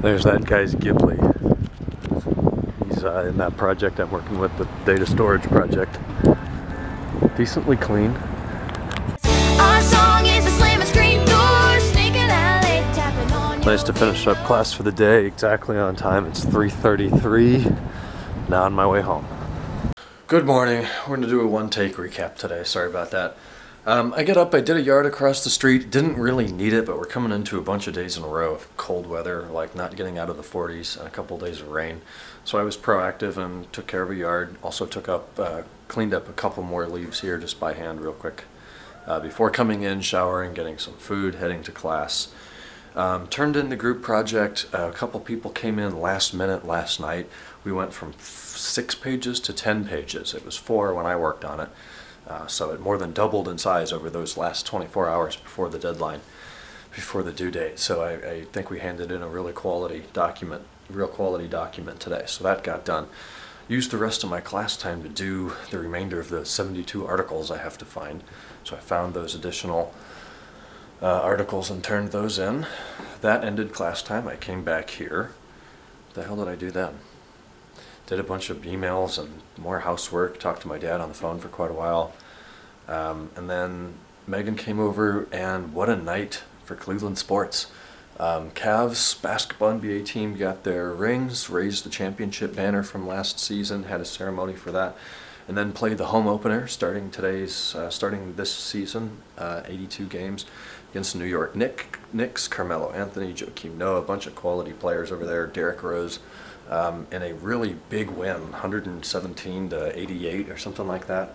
There's that guy's Ghibli. He's in that project I'm working with, the data storage project. Decently clean. Our song is a slam and scream door, sneaking alley, tapping on Nice to finish up class for the day exactly on time. It's 3:33. Now on my way home. Good morning. We're going to do a one-take recap today. Sorry about that. I get up, I did a yard across the street. Didn't really need it, but we're coming into a bunch of days in a row of cold weather, like not getting out of the 40s and a couple of days of rain. So I was proactive and took care of a yard. Also cleaned up a couple more leaves here just by hand real quick. Before coming in, showering, getting some food, heading to class. Turned in the group project. A couple people came in last minute last night. We went from 6 pages to 10 pages. It was 4 when I worked on it. So it more than doubled in size over those last 24 hours before the deadline, before the due date. So I think we handed in a real quality document today. So that got done. Used the rest of my class time to do the remainder of the 72 articles I have to find. So I found those additional articles and turned those in. That ended class time. I came back here. What the hell did I do then? Did a bunch of emails and more housework, talked to my dad on the phone for quite a while. And then Megan came over, and what a night for Cleveland sports. Cavs basketball NBA team got their rings, raised the championship banner from last season, had a ceremony for that, and then played the home opener starting this season, 82 games against New York Knicks, Carmelo Anthony, Joakim Noah, a bunch of quality players over there, Derrick Rose, in a really big win, 117-88 or something like that.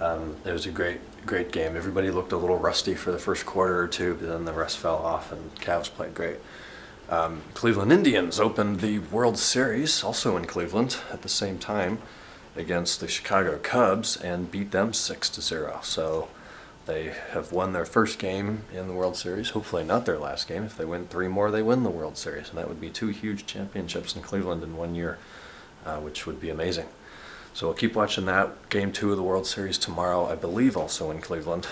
It was a great game. Everybody looked a little rusty for the first quarter or two, but then the rest fell off and Cavs played great. Cleveland Indians opened the World Series, also in Cleveland, at the same time against the Chicago Cubs and beat them 6-0. So they have won their first game in the World Series, hopefully not their last game. If they win 3 more, they win the World Series, and that would be 2 huge championships in Cleveland in 1 year, which would be amazing. So we'll keep watching that. Game 2 of the World Series tomorrow, I believe also in Cleveland.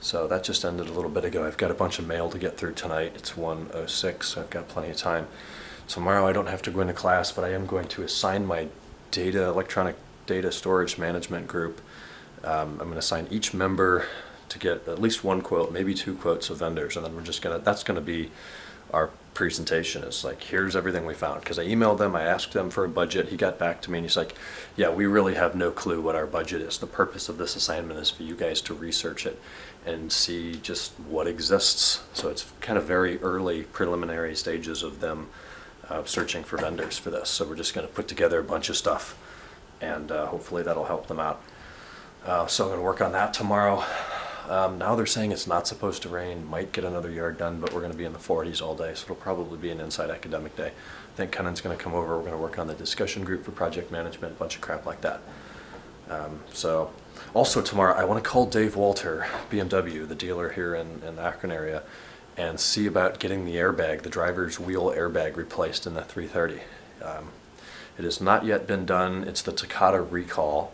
So that just ended a little bit ago. I've got a bunch of mail to get through tonight. It's 1:06, so I've got plenty of time. Tomorrow I don't have to go into class, but I am going to assign my electronic data storage management group. I'm going to assign each member to get at least 1 quote, maybe 2 quotes of vendors, and then that's going to be our presentation. Is like, here's everything we found, because I emailed them, I asked them for a budget. He got back to me and he's like, yeah, we really have no clue what our budget is. The purpose of this assignment is for you guys to research it and see just what exists. So it's kind of very early preliminary stages of them searching for vendors for this. So we're just going to put together a bunch of stuff, and hopefully that'll help them out. So I'm going to work on that tomorrow. Now they're saying it's not supposed to rain, might get another yard done, but we're going to be in the 40s all day, so it'll probably be an inside academic day. I think Kennan's going to come over, we're going to work on the discussion group for project management, a bunch of crap like that. So also tomorrow I want to call Dave Walter, BMW, the dealer here in the Akron area, and see about getting the airbag, the driver's wheel airbag, replaced in the 330. It has not yet been done. It's the Takata recall,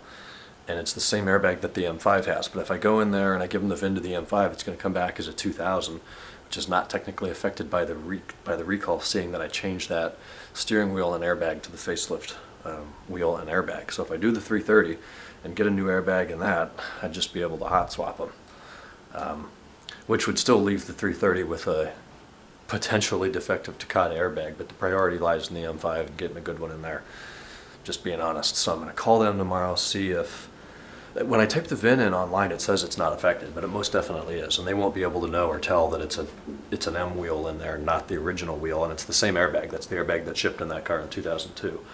and it's the same airbag that the M5 has. But if I go in there and I give them the VIN to the M5, it's going to come back as a 2000, which is not technically affected by the recall, seeing that I changed that steering wheel and airbag to the facelift wheel and airbag. So if I do the 330 and get a new airbag in that, I'd just be able to hot swap them, which would still leave the 330 with a potentially defective Takata airbag, but the priority lies in the M5 and getting a good one in there. Just being honest. So I'm going to call them tomorrow, see if, when I type the VIN in online, it says it's not affected, but it most definitely is, and they won't be able to know or tell that it's an M wheel in there, not the original wheel, and it's the same airbag. That's the airbag that shipped in that car in 2002.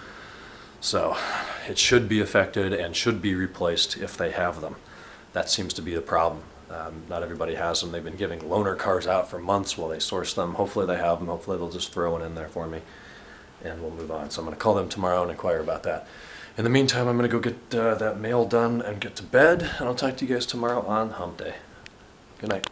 So it should be affected and should be replaced if they have them. That seems to be the problem. Not everybody has them. They've been giving loaner cars out for months while they source them. Hopefully they have them. Hopefully they'll just throw one in there for me, and we'll move on. So I'm going to call them tomorrow and inquire about that. In the meantime, I'm going to go get that mail done and get to bed, and I'll talk to you guys tomorrow on Hump Day. Good night.